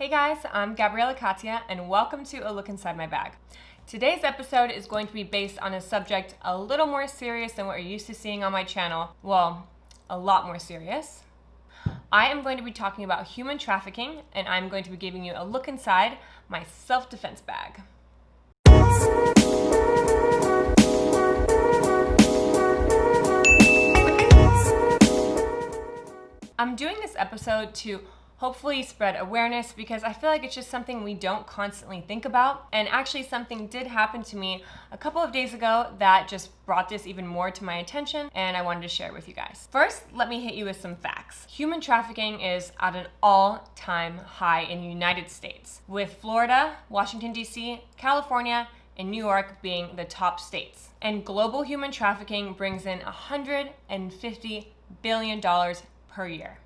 Hey guys, I'm Gabriella Katia, and welcome to A Look Inside My Bag. Today's episode is going to be based on a subject a little more serious than what you're used to seeing on my channel. Well, a lot more serious. I am going to be talking about human trafficking, and I'm going to be giving you a look inside my self-defense bag. I'm doing this episode to hopefully spread awareness because I feel like it's just something we don't constantly think about. And actually something did happen to me a couple of days ago that just brought this even more to my attention, and I wanted to share it with you guys. First, let me hit you with some facts. Human trafficking is at an all-time high in the United States, with Florida, Washington, D.C., California, and New York being the top states. And global human trafficking brings in $150 billion per year.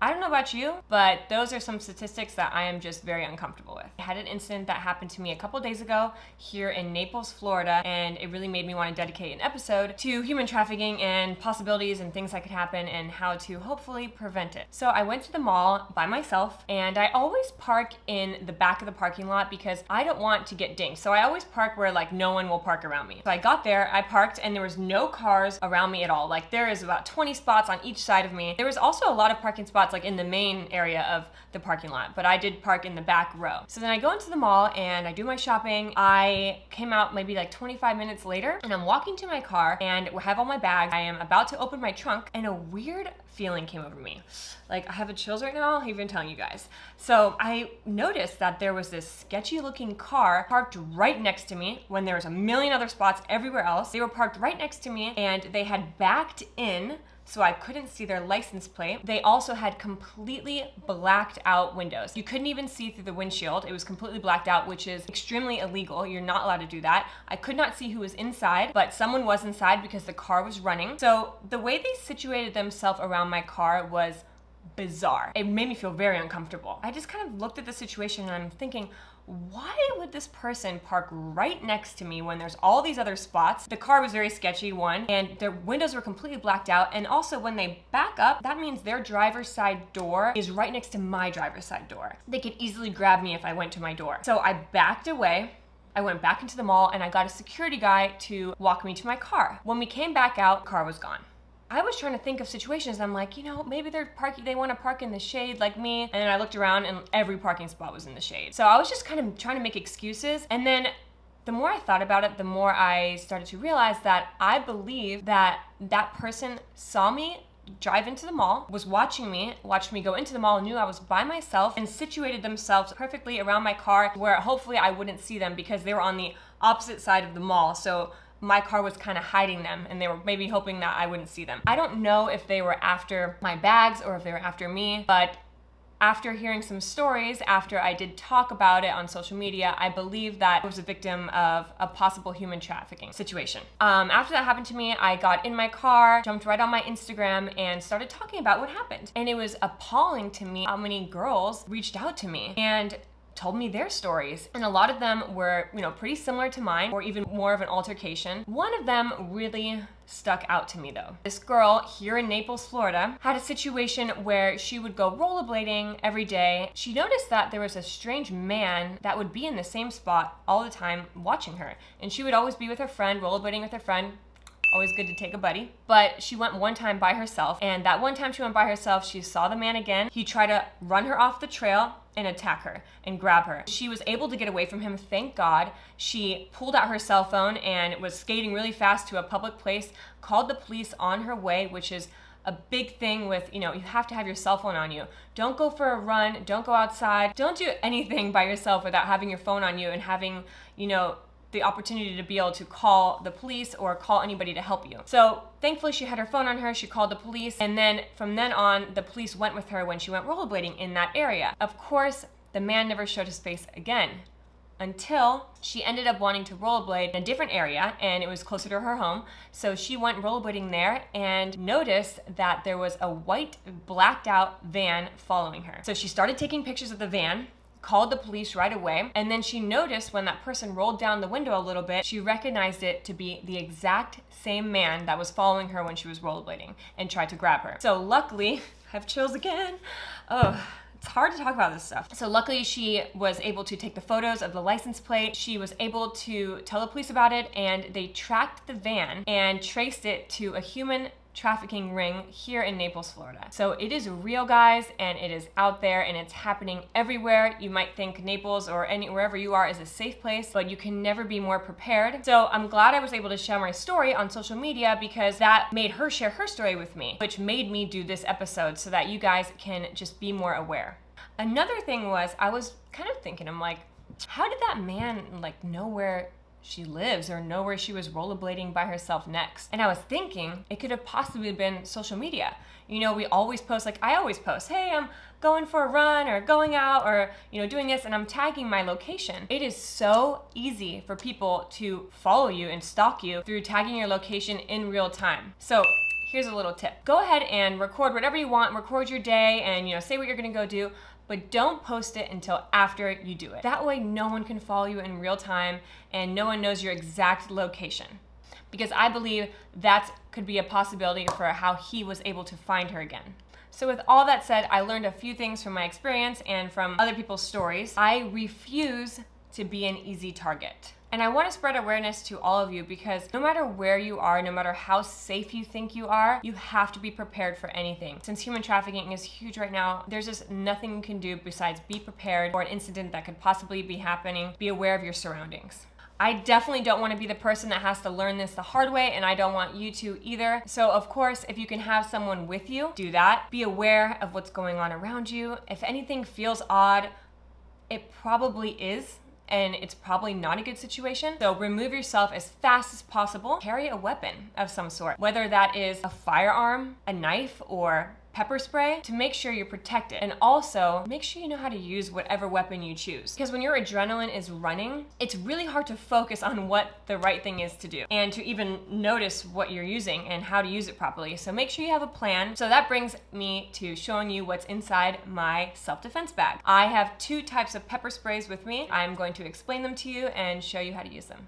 I don't know about you, but those are some statistics that I am just very uncomfortable with. I had an incident that happened to me a couple days ago here in Naples, Florida, and it really made me want to dedicate an episode to human trafficking and possibilities and things that could happen and how to hopefully prevent it. So I went to the mall by myself, and I always park in the back of the parking lot because I don't want to get dinged. So I always park where like no one will park around me. So I got there, I parked, and there was no cars around me at all. Like there is about 20 spots on each side of me. There was also a lot of parking spots like in the main area of the parking lot, but I did park in the back row. So then I go into the mall and I do my shopping. I came out maybe like 25 minutes later, and I'm walking to my car and I have all my bags. I am about to open my trunk and a weird feeling came over me. Like I have the chills right now, I'm even telling you guys. So I noticed that there was this sketchy looking car parked right next to me when there was a million other spots everywhere else. They were parked right next to me and they had backed in so I couldn't see their license plate. They also had completely blacked out windows. You couldn't even see through the windshield. It was completely blacked out, which is extremely illegal. You're not allowed to do that. I could not see who was inside, but someone was inside because the car was running. So the way they situated themselves around my car was bizarre. It made me feel very uncomfortable. I just kind of looked at the situation and I'm thinking, why would this person park right next to me when there's all these other spots? The car was very sketchy, one, and their windows were completely blacked out. And also when they back up, that means their driver's side door is right next to my driver's side door. They could easily grab me if I went to my door. So I backed away. I went back into the mall and I got a security guy to walk me to my car. When we came back out, the car was gone. I was trying to think of situations. I'm like, maybe they want to park in the shade like me. And then I looked around and every parking spot was in the shade. So I was just kind of trying to make excuses. And then the more I thought about it, the more I started to realize that I believe that that person saw me drive into the mall, was watched me go into the mall, knew I was by myself, and situated themselves perfectly around my car where hopefully I wouldn't see them because they were on the opposite side of the mall. So my car was kind of hiding them and they were maybe hoping that I wouldn't see them. I don't know if they were after my bags or if they were after me, but after hearing some stories, after I did talk about it on social media, I believe that I was a victim of a possible human trafficking situation. After that happened to me, I got in my car, jumped right on my Instagram, and started talking about what happened. And it was appalling to me how many girls reached out to me and told me their stories. And a lot of them were, pretty similar to mine, or even more of an altercation. One of them really stuck out to me though. This girl here in Naples, Florida, had a situation where she would go rollerblading every day. She noticed that there was a strange man that would be in the same spot all the time watching her. And she would always be with her friend, rollerblading with her friend. Always good to take a buddy. But she went one time by herself, and that one time she went by herself, she saw the man again. He tried to run her off the trail and attack her and grab her. She was able to get away from him, thank God. She pulled out her cell phone and was skating really fast to a public place, called the police on her way, which is a big thing with, you have to have your cell phone on you. Don't go for a run, don't go outside, don't do anything by yourself without having your phone on you and having, the opportunity to be able to call the police or call anybody to help you. So thankfully she had her phone on her, she called the police, and then from then on, the police went with her when she went rollerblading in that area. Of course, the man never showed his face again until she ended up wanting to rollerblade in a different area, and it was closer to her home. So she went rollerblading there and noticed that there was a white blacked out van following her. So she started taking pictures of the van, called the police right away, and then she noticed when that person rolled down the window a little bit, she recognized it to be the exact same man that was following her when she was rollerblading and tried to grab her. So luckily, I have chills again. Oh, It's hard to talk about this stuff. So luckily she was able to take the photos of the license plate. She was able to tell the police about it, and they tracked the van and traced it to a human trafficking ring here in Naples, Florida. So it is real, guys, and it is out there, and it's happening everywhere. You might think Naples or wherever you are is a safe place, but you can never be more prepared. So I'm glad I was able to share my story on social media, because that made her share her story with me, which made me do this episode so that you guys can just be more aware. Another thing was, I was kind of thinking, I'm like, how did that man like know where she lives or know where she was rollerblading by herself next? And I was thinking it could have possibly been social media. You know, we always post, like I always post, hey, I'm going for a run or going out or, you know, doing this, and I'm tagging my location. It is so easy for people to follow you and stalk you through tagging your location in real time. So here's a little tip. Go ahead and record whatever you want, record your day, and, you know, say what you're gonna go do, but don't post it until after you do it. That way no one can follow you in real time and no one knows your exact location. Because I believe that could be a possibility for how he was able to find her again. So with all that said, I learned a few things from my experience and from other people's stories. I refuse to be an easy target. And I want to spread awareness to all of you, because no matter where you are, no matter how safe you think you are, you have to be prepared for anything. Since human trafficking is huge right now, there's just nothing you can do besides be prepared for an incident that could possibly be happening. Be aware of your surroundings. I definitely don't want to be the person that has to learn this the hard way, and I don't want you to either. So of course, if you can have someone with you, do that. Be aware of what's going on around you. If anything feels odd, it probably is, and it's probably not a good situation. So remove yourself as fast as possible. Carry a weapon of some sort, whether that is a firearm, a knife, or pepper spray, to make sure you're protected. And also make sure you know how to use whatever weapon you choose, because when your adrenaline is running, it's really hard to focus on what the right thing is to do and to even notice what you're using and how to use it properly. So make sure you have a plan. So that brings me to showing you what's inside my self-defense bag. I have 2 types of pepper sprays with me. I'm going to explain them to you and show you how to use them.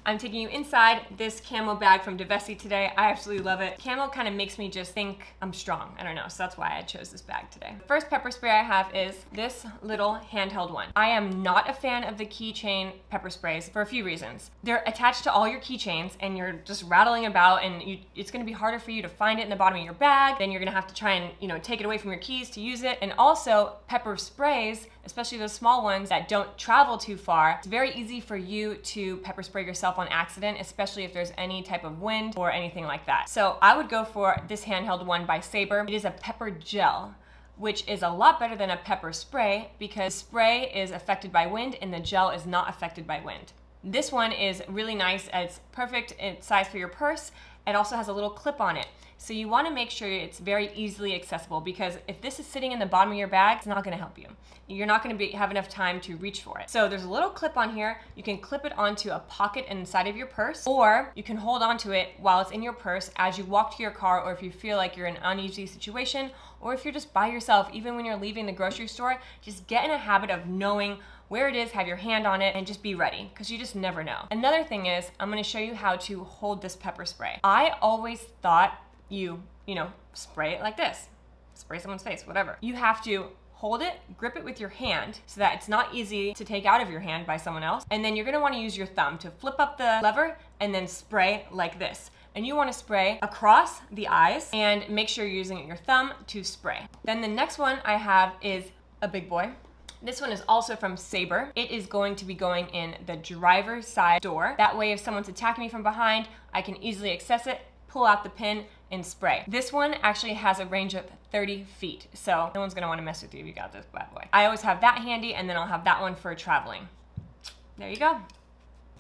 I'm taking you inside this camo bag from De-Vesi today. I absolutely love it. Camo kind of makes me just think I'm strong. I don't know, so that's why I chose this bag today. The first pepper spray I have is this little handheld one. I am not a fan of the keychain pepper sprays for a few reasons. They're attached to all your keychains, and you're just rattling about, and it's gonna be harder for you to find it in the bottom of your bag. Then you're gonna have to try and, you know, take it away from your keys to use it. And also, pepper sprays, especially those small ones that don't travel too far, it's very easy for you to pepper spray yourself on accident, especially if there's any type of wind or anything like that. So I would go for this handheld one by Sabre. It is a pepper gel, which is a lot better than a pepper spray, because spray is affected by wind and the gel is not affected by wind. This one is really nice. It's perfect size for your purse. It also has a little clip on it. So you want to make sure it's very easily accessible, because if this is sitting in the bottom of your bag, it's not going to help you. You're not going to have enough time to reach for it. So there's a little clip on here. You can clip it onto a pocket inside of your purse, or you can hold onto it while it's in your purse as you walk to your car, or if you feel like you're in an uneasy situation, or if you're just by yourself, even when you're leaving the grocery store, just get in a habit of knowing where it is, have your hand on it, and just be ready, because you just never know. Another thing is, I'm going to show you how to hold this pepper spray. I always thought you know, spray it like this. Spray someone's face, whatever. You have to hold it, grip it with your hand so that it's not easy to take out of your hand by someone else. And then you're gonna wanna use your thumb to flip up the lever and then spray like this. And you wanna spray across the eyes, and make sure you're using your thumb to spray. Then the next one I have is a big boy. This one is also from Sabre. It is going to be going in the driver's side door. That way, if someone's attacking me from behind, I can easily access it, pull out the pin, and spray. This one actually has a range of 30 feet, so no one's gonna wanna mess with you if you got this bad boy. I always have that handy, and then I'll have that one for traveling. There you go.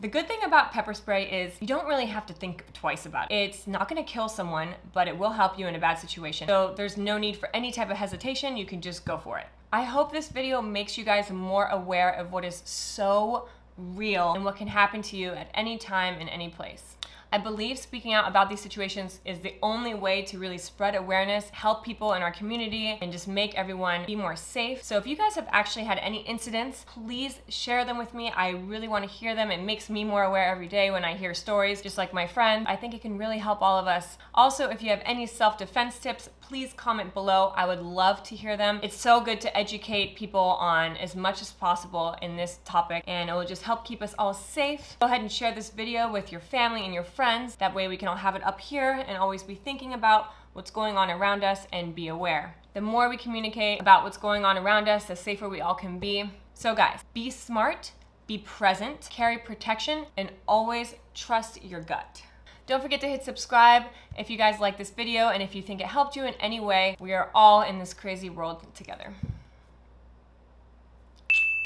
The good thing about pepper spray is you don't really have to think twice about it. It's not gonna kill someone, but it will help you in a bad situation. So there's no need for any type of hesitation. You can just go for it. I hope this video makes you guys more aware of what is so real and what can happen to you at any time in any place. I believe speaking out about these situations is the only way to really spread awareness, help people in our community, and just make everyone be more safe. So if you guys have actually had any incidents, please share them with me. I really want to hear them. It makes me more aware every day when I hear stories, just like my friend. I think it can really help all of us. Also, if you have any self-defense tips, please comment below. I would love to hear them. It's so good to educate people on as much as possible in this topic, and it will just help keep us all safe. Go ahead and share this video with your family and your friends. That way we can all have it up here and always be thinking about what's going on around us and be aware. The more we communicate about what's going on around us, the safer we all can be. So guys, be smart, be present, carry protection, and always trust your gut. Don't forget to hit subscribe if you guys like this video and if you think it helped you in any way. We are all in this crazy world together.